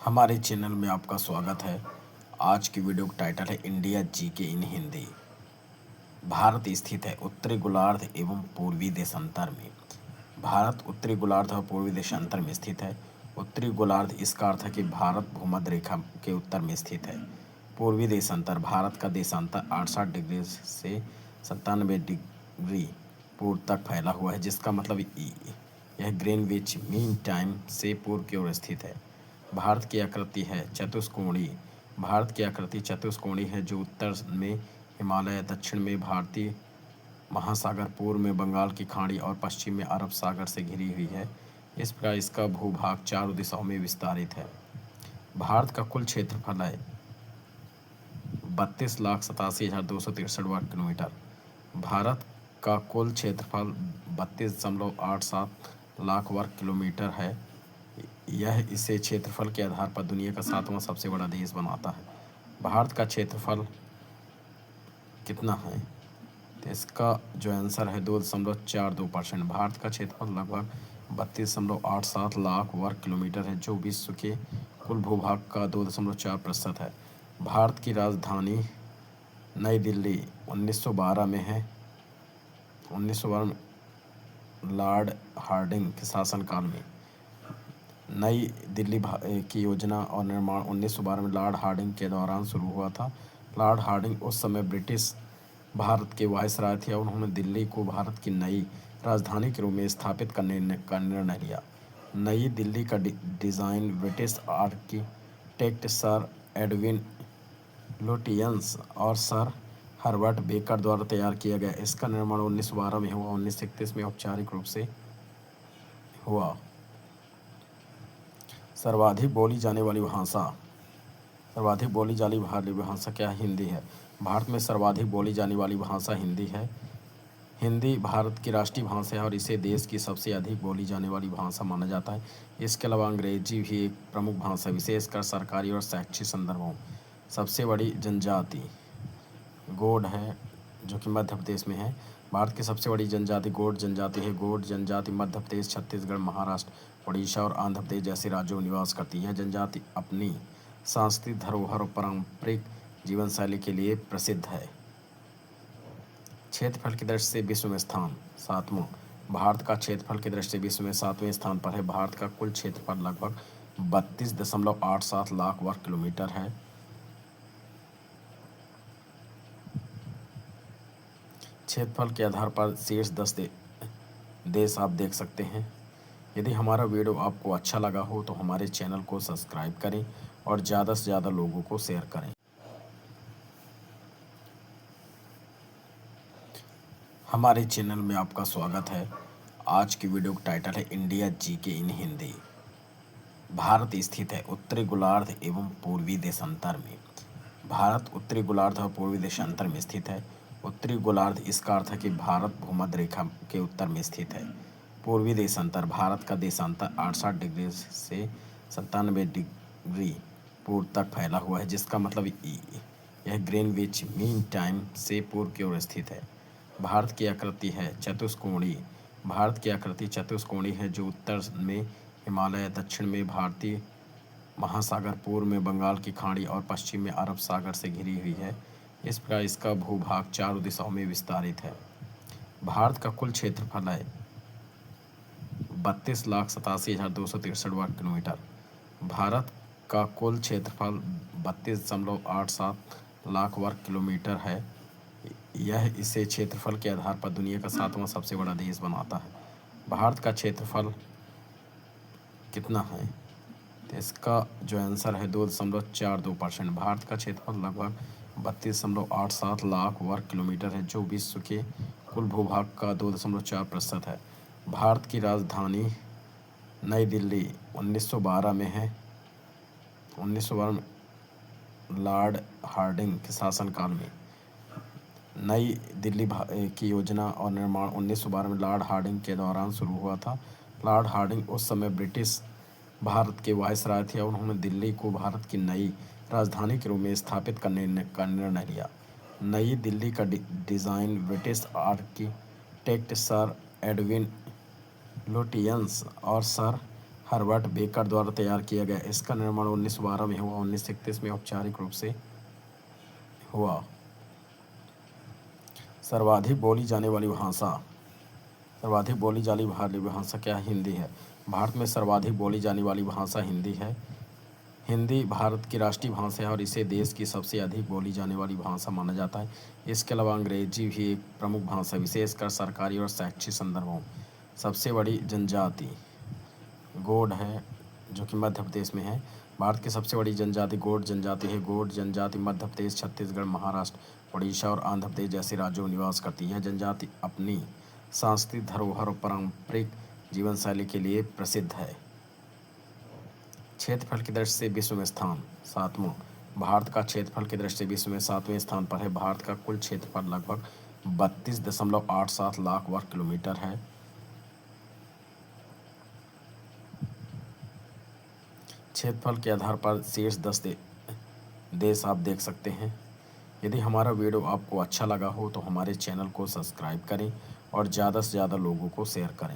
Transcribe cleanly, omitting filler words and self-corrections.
हमारे चैनल में आपका स्वागत है। आज की वीडियो का टाइटल है इंडिया जीके इन हिंदी। भारत स्थित है उत्तरी गोलार्ध एवं पूर्वी देशांतर में। भारत उत्तरी गोलार्ध और पूर्वी देशांतर में स्थित है। उत्तरी गोलार्ध इसका अर्थ है कि भारत भूमध्य रेखा के उत्तर में स्थित है। पूर्वी देशांतर भारत का देशांतर 68 डिग्री से 97 डिग्री पूर्व तक फैला हुआ है, जिसका मतलब यह ग्रीनविच मीन टाइम से पूर्व की ओर स्थित है। भारत की आकृति है चतुष्कोणीय। भारत की आकृति चतुष्कोणीय है, जो उत्तर में हिमालय, दक्षिण में भारतीय महासागर, पूर्व में बंगाल की खाड़ी और पश्चिम में अरब सागर से घिरी हुई है। इस प्रकार इसका भूभाग चारों दिशाओं में विस्तारित है। भारत का कुल क्षेत्रफल है 32,87,263 वर्ग किलोमीटर। भारत का कुल क्षेत्रफल 32.87 लाख वर्ग किलोमीटर है। यह इसे क्षेत्रफल के आधार पर दुनिया का 7वां सबसे बड़ा देश बनाता है। भारत का क्षेत्रफल कितना है, तो इसका जो आंसर है 2.42%। भारत का क्षेत्रफल लगभग 32.87 लाख वर्ग किलोमीटर है, जो विश्व के कुल भूभाग का 2.4% है। भारत की राजधानी नई दिल्ली 1912 में है। 1912 में लॉर्ड हार्डिंग के शासनकाल में नई दिल्ली की योजना और निर्माण 1912 में लॉर्ड हार्डिंग के दौरान शुरू हुआ था। लॉर्ड हार्डिंग उस समय ब्रिटिश भारत के वायसराय थे और उन्होंने दिल्ली को भारत की नई राजधानी के रूप में स्थापित करने का निर्णय लिया। नई दिल्ली का design British architect sir Edwin Lutyens और सर हर्बर्ट बेकर द्वारा तैयार किया गया। इसका निर्माण 1912 में हुआ। 1931 में औपचारिक रूप से हुआ। सर्वाधिक बोली जाने वाली भाषा। सर्वाधिक बोली जाने वाली भाषा क्या है? हिंदी है। भारत में सर्वाधिक बोली जाने वाली भाषा हिंदी है। हिंदी भारत की राष्ट्रीय भाषा है और इसे देश की सबसे अधिक बोली जाने वाली भाषा माना जाता है। इसके अलावा अंग्रेजी भी एक प्रमुख भाषा है, विशेषकर सरकारी और शैक्षिक संदर्भों। सबसे बड़ी जनजाति गोंड है, जो कि मध्य प्रदेश में है। भारत की सबसे बड़ी जनजाति गोंड जनजाति है। गोंड जनजाति मध्य प्रदेश, छत्तीसगढ़, महाराष्ट्र, उड़ीसा और आंध्र प्रदेश जैसे राज्यों में निवास करती है। यह जनजाति अपनी सांस्कृतिक धरोहर और पारंपरिक जीवन शैली के लिए प्रसिद्ध है। क्षेत्रफल की दृष्टि से विश्व में स्थान 7वां। भारत का क्षेत्रफल की दृष्टि से विश्व में 7वें स्थान पर है। भारत का कुल क्षेत्रफल लगभग 32.87 लाख वर्ग किलोमीटर है। क्षेत्रफल के आधार पर शीर्ष 10 देश आप देख सकते हैं। यदि हमारा वीडियो आपको अच्छा लगा हो तो हमारे चैनल को सब्सक्राइब करें और ज़्यादा से ज़्यादा लोगों को शेयर करें। हमारे चैनल में आपका स्वागत है। आज की वीडियो का टाइटल है इंडिया जीके इन हिंदी। भारत स्थित है उत्तरी गोलार्ध एवं पूर्वी देशांतर में। भारत उत्तरी गोलार्ध और पूर्वी देशांतर में स्थित है। उत्तरी गोलार्ध इसका अर्थ है कि भारत भूमध्य रेखा के उत्तर में स्थित है। पूर्वी देशांतर भारत का देशांतर 68 डिग्री से 97 डिग्री पूर्व तक फैला हुआ है, जिसका मतलब यह ग्रीनविच मीन टाइम से पूर्व की ओर स्थित है। भारत की आकृति है चतुष्कोणीय। भारत की आकृति चतुष्कोणीय है, जो उत्तर में हिमालय, दक्षिण में भारतीय महासागर, पूर्व में बंगाल की खाड़ी और पश्चिम में अरब सागर से घिरी हुई है। इस प्रकार इसका भूभाग चारों दिशाओं में विस्तारित है। भारत का कुल क्षेत्रफल है 32,87,263 वर्ग किलोमीटर। भारत का कुल क्षेत्रफल 32.87 लाख वर्ग किलोमीटर है। यह इसे क्षेत्रफल के आधार पर दुनिया का 7वां सबसे बड़ा देश बनाता है। भारत का क्षेत्रफल कितना है, तो इसका जो आंसर है 2.42%। भारत का क्षेत्रफल लगभग 32.87 लाख वर्ग किलोमीटर है, जो विश्व के कुल भूभाग का 2.4% है। भारत की राजधानी नई दिल्ली 1912 में है। 1912 में लॉर्ड हार्डिंग के शासनकाल में नई दिल्ली की योजना और निर्माण 1912 में लॉर्ड हार्डिंग के दौरान शुरू हुआ था। लॉर्ड हार्डिंग उस समय ब्रिटिश भारत के वायसराय थे और उन्होंने दिल्ली को भारत की नई राजधानी के रूप में स्थापित करने का निर्णय लिया। नई दिल्ली का design British architect sir Edwin Lutyens और सर हर्बर्ट बेकर द्वारा तैयार किया गया। इसका निर्माण 1912 में हुआ। 1931 में औपचारिक रूप से हुआ। सर्वाधिक बोली जाने वाली भाषा। सर्वाधिक बोली जाने वाली भाषा क्या है? हिंदी है। भारत में सर्वाधिक बोली जाने वाली भाषा हिंदी है। हिंदी भारत की राष्ट्रीय भाषा है और इसे देश की सबसे अधिक बोली जाने वाली भाषा माना जाता है। इसके अलावा अंग्रेजी भी एक प्रमुख भाषा है, विशेषकर सरकारी और शैक्षिक संदर्भों। सबसे बड़ी जनजाति गोंड है, जो कि मध्य प्रदेश में है। भारत की सबसे बड़ी जनजाति गोंड जनजाति है। गोंड जनजाति मध्य प्रदेश, छत्तीसगढ़, महाराष्ट्र, उड़ीसा और आंध्र प्रदेश जैसे राज्यों में निवास करती है। यह जनजाति अपनी सांस्कृतिक धरोहर और पारंपरिक जीवन शैली के लिए प्रसिद्ध है। क्षेत्रफल की दृष्टि से विश्व में स्थान 7वां। भारत का क्षेत्रफल की दृष्टि से विश्व में 7वें स्थान पर है। भारत का कुल क्षेत्रफल लगभग 32.87 लाख वर्ग किलोमीटर है। क्षेत्रफल के आधार पर शीर्ष 10 देश आप देख सकते हैं। यदि हमारा वीडियो आपको अच्छा लगा हो तो हमारे चैनल को सब्सक्राइब करें और ज़्यादा से ज़्यादा लोगों को शेयर करें।